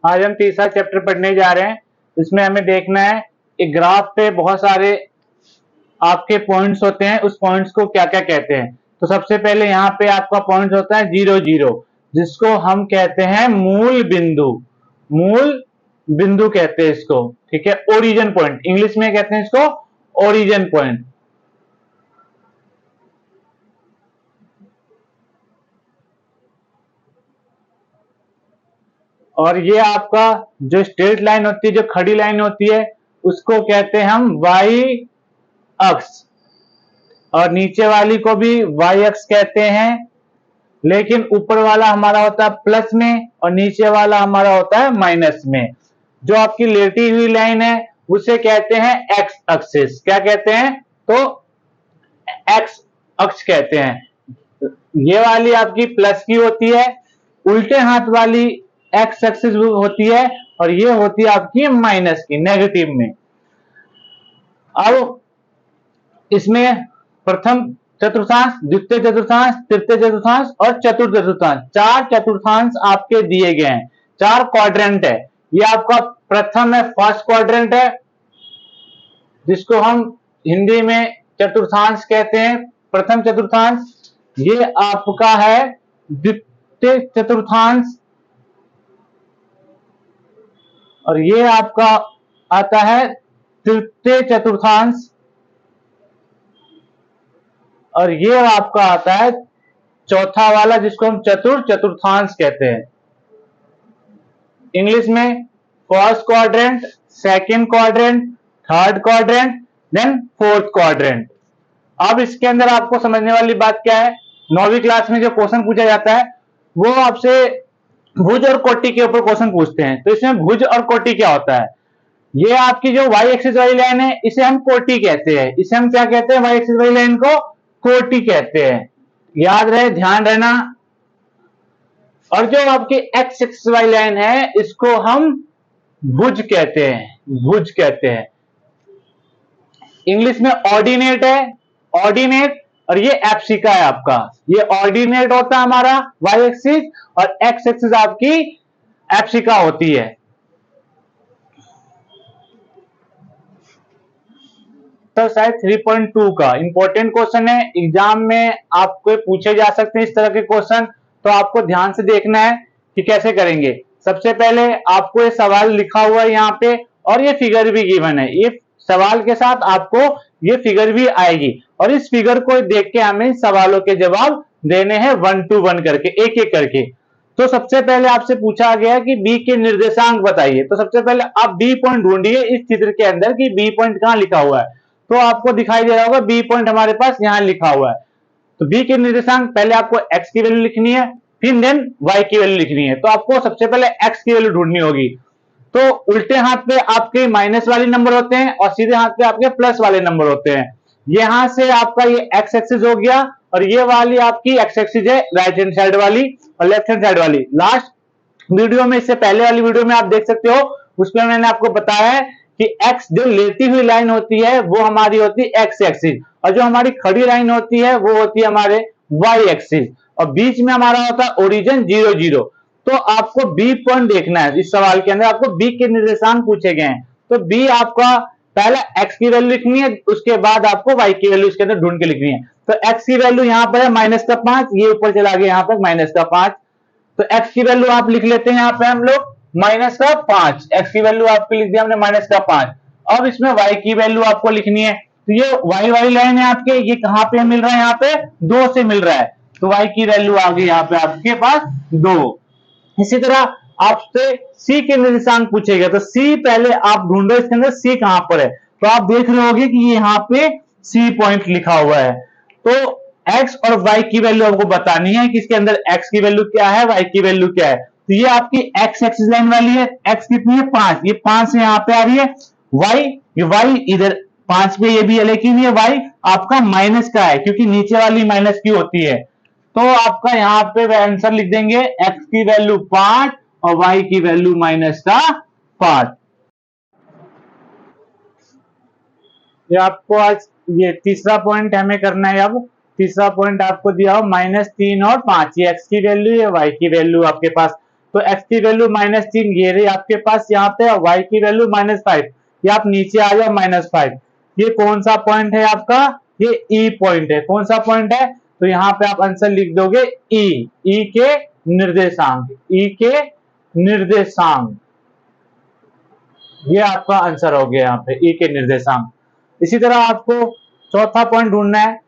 आज हम तीसरा चैप्टर पढ़ने जा रहे हैं। इसमें हमें देखना है एक ग्राफ पे बहुत सारे आपके पॉइंट्स होते हैं, उस पॉइंट्स को क्या क्या कहते हैं। तो सबसे पहले यहाँ पे आपका पॉइंट होता है 0 0, जिसको हम कहते हैं मूल बिंदु। मूल बिंदु कहते हैं इसको, ठीक है। ओरिजिन पॉइंट इंग्लिश में कहते हैं इसको, ओरिजिन पॉइंट। और ये आपका जो स्ट्रेट लाइन होती है, जो खड़ी लाइन होती है, उसको कहते हैं हम वाई अक्ष, और नीचे वाली को भी वाई अक्ष कहते हैं। लेकिन ऊपर वाला हमारा होता है प्लस में और नीचे वाला हमारा होता है माइनस में। जो आपकी लेटी हुई लाइन है उसे कहते हैं एक्स एक्सिस। क्या कहते हैं? तो एक्स अक्ष कहते हैं। ये वाली आपकी प्लस की होती है, उल्टे हाथ वाली एक्स एक्सिस होती है, और ये होती है आपकी माइनस की, नेगेटिव में। अब इसमें प्रथम चतुर्थांश, द्वितीय चतुर्थांश, तृतीय चतुर्थांश और चतुर्थ चतुर्थांश, 4 चतुर्थांश आपके दिए गए हैं। 4 क्वाड्रेंट है। ये आपका प्रथम है, फर्स्ट क्वाड्रेंट है, जिसको हम हिंदी में चतुर्थांश कहते हैं, प्रथम चतुर्थांश। ये आपका है द्वितीय चतुर्थांश, और ये आपका आता है तृतीय चतुर्थांश, और ये आपका आता है चौथा वाला, जिसको हम चतुर्थ चतुर्थांश कहते हैं। इंग्लिश में first quadrant, second quadrant, third quadrant, then fourth quadrant. अब इसके अंदर आपको समझने वाली बात क्या है, 9वीं क्लास में जो क्वेश्चन पूछा जाता है वो आपसे भुज और कोटि के ऊपर क्वेश्चन पूछते हैं। तो इसमें भुज और कोटि क्या होता है? ये आपकी जो वाई एक्सिस वाली लाइन है, इसे हम कोटि कहते हैं। इसे हम क्या कहते हैं? वाई एक्सिस वाली लाइन को कोटि कहते हैं। याद रहे, ध्यान रहना। और जो आपकी एक्स एक्सिस वाली लाइन है, इसको हम भुज कहते हैं, भुज कहते हैं। इंग्लिश में ऑर्डिनेट है, ऑर्डिनेट, और ये एप्सिका है आपका। ये ऑर्डिनेट होता है हमारा वाई एक्सिस, और एक्स एक्सिस आपकी एप्सिका होती है। तो शायद 3.2 का इंपॉर्टेंट क्वेश्चन है, एग्जाम में आपको पूछे जा सकते हैं इस तरह के क्वेश्चन। तो आपको ध्यान से देखना है कि कैसे करेंगे। सबसे पहले आपको ये सवाल लिखा हुआ है यहाँ पे, और ये फिगर भी गिवन है। ये सवाल के साथ आपको ये फिगर भी आएगी, और इस फिगर को देख के हमें सवालों के जवाब देने हैं 1 to 1 करके, एक एक करके। तो सबसे पहले आपसे पूछा गया कि बी के निर्देशांक बताइए। तो सबसे पहले आप बी पॉइंट ढूंढिए इस चित्र के अंदर कि बी पॉइंट कहां लिखा हुआ है। तो आपको दिखाई दे रहा होगा बी पॉइंट हमारे पास यहां लिखा हुआ है। तो बी के निर्देशांक पहले आपको एक्स की वैल्यू लिखनी है, फिर देन वाई की वैल्यू लिखनी है। तो आपको सबसे पहले एक्स की वैल्यू ढूंढनी होगी। तो उल्टे हाथ पे आपके माइनस वाले नंबर होते हैं, और सीधे हाथ पे आपके प्लस वाले नंबर होते हैं। यहां से आपका ये एक्स एक्सिस हो गया, और ये वाली आपकी एक्स एक्सिस है राइट हैंड साइड वाली और लेफ्ट हैंड साइड वाली। लास्ट वीडियो में, इससे पहले वाली वीडियो में आप देख सकते हो, उसमें मैंने आपको बताया है कि एक्स जो लेती हुई लाइन होती है वो हमारी होती है एक्स एक्सिस, और जो हमारी खड़ी लाइन होती है वो होती है हमारे वाई एक्सिस, और बीच में हमारा होता है ओरिजिन 0 0। तो आपको बी पॉइंट देखना है। इस सवाल के अंदर आपको बी के निर्देशांक पूछे गए हैं। तो बी आपका पहला एक्स की वैल्यू लिखनी है, उसके बाद आपको वाई की वैल्यू इसके अंदर ढूंढ के लिखनी है। तो एक्स की वैल्यू यहां पर है -5, ये ऊपर चला गया यहां पर -5। तो एक्स की वैल्यू आप लिख लेते हैं यहां पे हम लोग -5। एक्स की वैल्यू आपको लिख दिया हमने -5। अब इसमें वाई की वैल्यू आपको लिखनी है। तो ये वाई वाई लाइन है आपके, ये कहां पे मिल रहा है? यहाँ पे 2 से मिल रहा है। तो वाई की वैल्यू आ गई यहाँ पे आपके पास 2। इसी तरह आपसे सी के निर्देशांक पूछेगा। तो सी पहले आप ढूंढो इसके अंदर सी कहां पर है। तो आप देख रहे होगे कि यहाँ पे सी पॉइंट लिखा हुआ है। तो एक्स और वाई की वैल्यू आपको बतानी है कि इसके अंदर एक्स की वैल्यू क्या है, वाई की वैल्यू क्या है। तो ये आपकी एक्स एक्सिस लाइन वाली है। एक्स कितनी है? 5। ये 5 से यहाँ पे आ रही है। वाई, ये वाई इधर 5 पे ये भी है, लेकिन ये वाई आपका माइनस का है, क्योंकि नीचे वाली माइनस की होती है। तो आपका यहाँ पे आंसर लिख देंगे एक्स की वैल्यू 5 और वाई की वैल्यू -5। ये आपको आज ये तीसरा पॉइंट हमें करना है। अब तीसरा पॉइंट आपको दिया हो -3 और 5, ये एक्स की वैल्यू है, वाई की वैल्यू आपके पास। तो x की वैल्यू -3 ये रही आपके पास यहाँ पे, y की वैल्यू -5, ये आप नीचे आ जाओ -5। ये कौन सा पॉइंट है आपका, ये ई पॉइंट है। कौन सा पॉइंट है, तो यहाँ पे आप आंसर लिख दोगे ई के निर्देशांक, ई के निर्देशांक, ये आपका आंसर हो गया यहाँ पे ई के निर्देशांक। इसी तरह आपको चौथा पॉइंट ढूंढना है।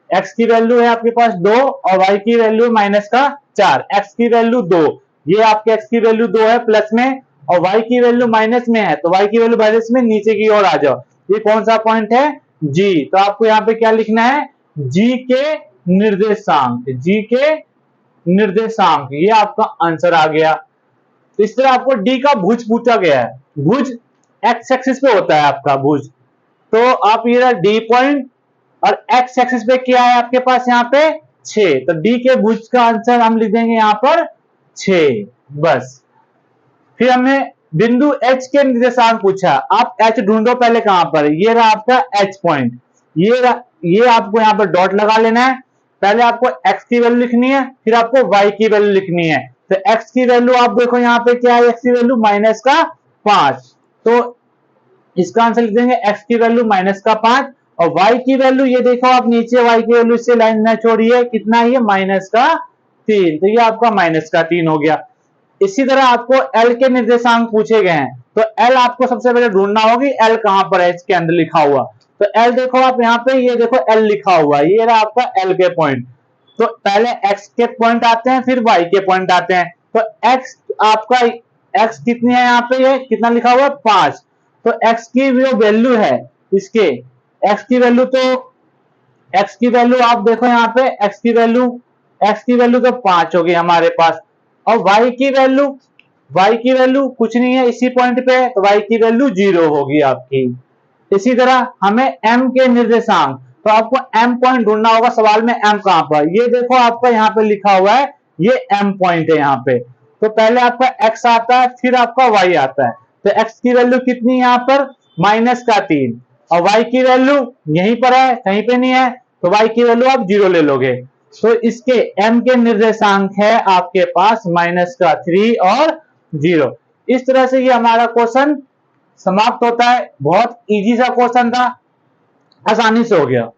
x की वैल्यू है आपके पास 2 और y की वैल्यू -4, x की वैल्यू 2, ये आपके x की वैल्यू 2 है प्लस में, और y की वैल्यू माइनस में है, तो y की वैल्यू माइनस में, नीचे की ओर आ जाओ। ये कौन सा पॉइंट है, g। तो आपको यहाँ पे क्या लिखना है, g के निर्देशांक, g के निर्देशांक, ये आपका आंसर आ गया। तो इस तरह आपको d का भुज पूछा गया है। भुज x एक्सिस पे होता है आपका भुज, तो आप ये d पॉइंट और x एक्सिस पे क्या है आपके पास यहाँ पे 6, तो d के भुज का आंसर हम लिख देंगे यहाँ पर 6, बस। फिर हमने बिंदु h के निर्देशांक पूछा, आप h ढूंढो पहले कहां पर, ये रहा आपका h पॉइंट, ये आपको यहाँ पर डॉट लगा लेना है। पहले आपको x की वैल्यू लिखनी है, फिर आपको y की वैल्यू लिखनी है। तो x की वैल्यू आप देखो यहाँ पे क्या है, x की वैल्यू -5, तो इसका आंसर लिख देंगे x की वैल्यू -5, और y की वैल्यू ये देखो आप नीचे, y की वैल्यू इससे लाइन न छोड़िए, कितना है ये -3, तो ये आपका -3 हो गया। इसी तरह आपको L के निर्देशांक पूछे गए हैं, तो L आपको सबसे पहले ढूंढना होगी, L कहां पर है इसके अंदर लिखा हुआ। तो L देखो आप यहाँ पे, ये देखो L लिखा हुआ है, ये रहा आपका L के पॉइंट। तो पहले x के पॉइंट आते हैं, फिर y के पॉइंट आते हैं। तो x आपका, x कितनी है यहाँ पे, ये कितना लिखा हुआ है 5, तो x की जो वैल्यू है इसके, x की वैल्यू, तो x की वैल्यू आप देखो यहाँ पे, x की वैल्यू तो 5 हो गई हमारे पास। और y की वैल्यू कुछ नहीं है इसी पॉइंट पे, तो y की वैल्यू 0 होगी आपकी। इसी तरह हमें m के निर्देशांक, तो आपको m पॉइंट ढूंढना होगा सवाल में, m कहां पर, ये देखो आपका यहाँ पे लिखा हुआ है, ये m पॉइंट है यहाँ पे। तो पहले आपका x आता है, फिर आपका y आता है। तो x की वैल्यू कितनी है यहाँ पर -3, और y की वैल्यू यहीं पर है, कहीं पे नहीं है, तो y की वैल्यू आप 0 ले लोगे। तो इसके m के निर्देशांक है आपके पास -3 और 0। इस तरह से ये हमारा क्वेश्चन समाप्त होता है। बहुत इजी सा क्वेश्चन था, आसानी से हो गया।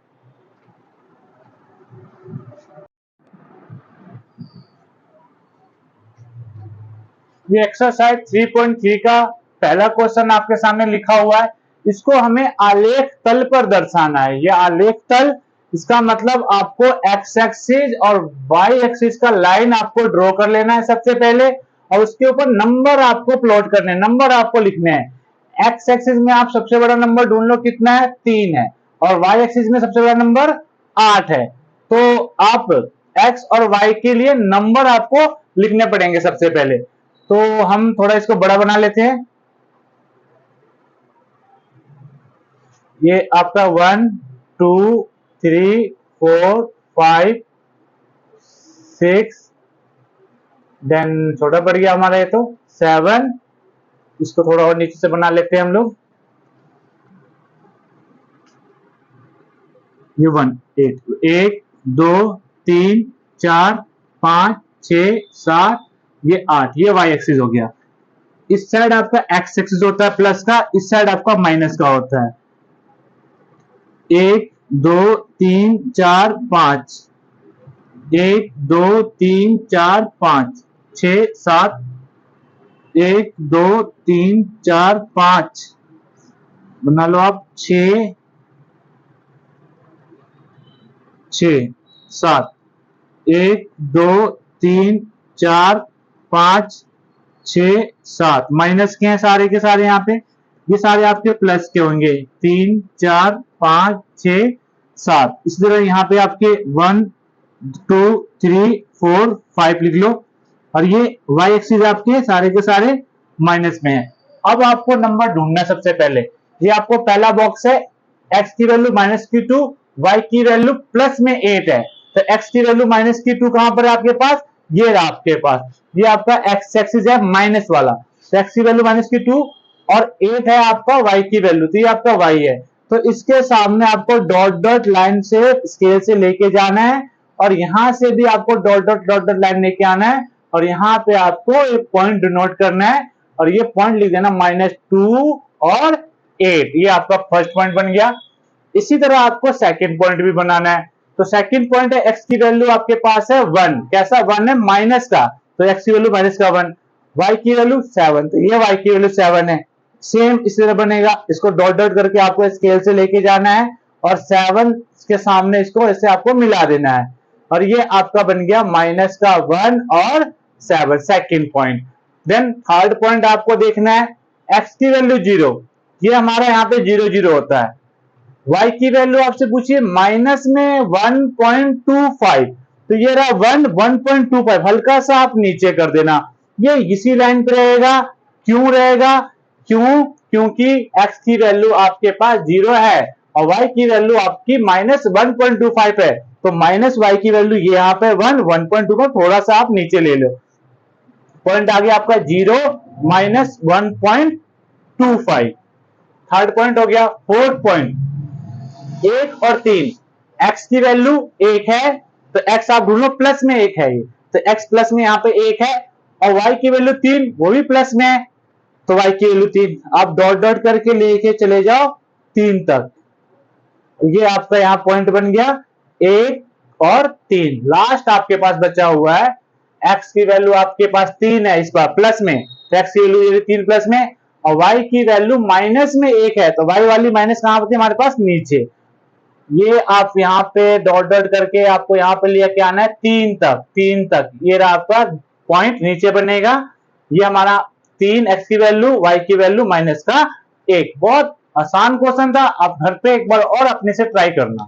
ये एक्सरसाइज 3.3 का पहला क्वेश्चन आपके सामने लिखा हुआ है। इसको हमें आलेख तल पर दर्शाना है। ये आलेख तल, इसका मतलब आपको एक्स एक्सिस और वाई एक्सिस का लाइन आपको ड्रॉ कर लेना है सबसे पहले, और उसके ऊपर नंबर आपको प्लॉट करने हैं, नंबर आपको लिखने हैं। एक्स एक्सिस में आप सबसे बड़ा नंबर ढूंढ लो, कितना है 3 है, और वाई एक्सिस में सबसे बड़ा नंबर 8 है। तो आप एक्स और वाई के लिए नंबर आपको लिखने पड़ेंगे सबसे पहले। तो हम थोड़ा इसको बड़ा बना लेते हैं। ये आपका 1 2 3 4 5 6, देन छोटा पड़ गया हमारा ये, तो 7, इसको थोड़ा और नीचे से बना लेते हैं हम लोग। ये 1 2 3 4 5 6 7, ये 8, ये वाई एक्सिस हो गया। इस साइड आपका एक्स एक्सिस होता है प्लस का, इस साइड आपका माइनस का होता है। 1 2 3 4 5, 1 2 3 4 5 6 7, 1 2 3 4 5 बना लो आप, 6 7, 1 2 3 4 5 6 7, माइनस के हैं सारे के सारे यहाँ पे, ये सारे आपके प्लस के होंगे, 3 4 5 6 7। इसी तरह यहाँ पे आपके 1 2 3 4 5 लिख लो, और ये y एक्सिस आपके सारे के सारे माइनस में है। अब आपको नंबर ढूंढना है सबसे पहले। ये आपको पहला बॉक्स है, x की वैल्यू -2, y की वैल्यू प्लस में 8 है, तो x की वैल्यू -2 कहां पर है आपके पास, ये रहा आपके पास, ये आपका x एक्सिस है माइनस वाला, तो x की वैल्यू -2 और 8 है आपका y की वैल्यू, तो ये आपका y है। तो इसके सामने आपको डॉट डॉट लाइन से स्केल से लेके जाना है, और यहां से भी आपको डॉट डॉट लाइन लेके आना है, और यहाँ पे आपको एक पॉइंट डिनोट करना है और ये पॉइंट लिख देना -2 और 8। ये आपका फर्स्ट पॉइंट बन गया। इसी तरह आपको सेकंड पॉइंट भी बनाना है। तो सेकंड पॉइंट है x की वैल्यू आपके पास है 1। कैसा 1 है? माइनस का, तो x की वैल्यू माइनस का 1। y की वैल्यू 7, तो ये y की वैल्यू 7 है। सेम इसी तरह बनेगा, इसको डॉट डॉट करके आपको स्केल से लेके जाना है और 7 के सामने इसको ऐसे आपको मिला देना है और ये आपका बन गया माइनस का 1 और 7, second point. Then third point आपको देखना है x की वैल्यू 0, ये हमारा यहाँ पे 0 0 होता है। y की वैल्यू आपसे पूछिए माइनस में 1.25, तो ये रहा 1.25, हल्का सा आप नीचे कर देना, ये इसी लाइन पे रहेगा। क्यों रहेगा? क्योंकि x की वैल्यू आपके पास 0 है और y की वैल्यू आपकी -1.25 है, तो माइनस y की वैल्यू ये यहाँ पे 1.25, थोड़ा सा आप नीचे ले लो। पॉइंट आ गया आपका 0 -1.25। थर्ड पॉइंट हो गया। फोर्थ पॉइंट 1 और 3, x की वैल्यू 1 है तो x आप ढूंढो प्लस में 1 है, ये तो x प्लस में यहाँ पे 1 है और y की वैल्यू 3, वो भी प्लस में है, तो y की वैल्यू 3। आप डॉट डॉट करके लेके चले जाओ 3 तक, ये आपका यहाँ पॉइंट बन गया 1 और 3। लास्ट आपके पास बचा हुआ है x की वैल्यू आपके पास 3 है, इस बार प्लस में, तो x की वैल्यू 3 प्लस में और y की वैल्यू माइनस में 1 है, तो y वाली माइनस कहां होती है हमारे पास? नीचे। ये आप यहाँ पे डॉट डॉट करके आपको यहाँ पे लेके आना है 3 तक, ये रहा आपका पॉइंट नीचे बनेगा। ये हमारा 3, x की वैल्यू, y की वैल्यू माइनस का 1। बहुत आसान क्वेश्चन था, आप घर पे एक बार और अपने से ट्राई करना।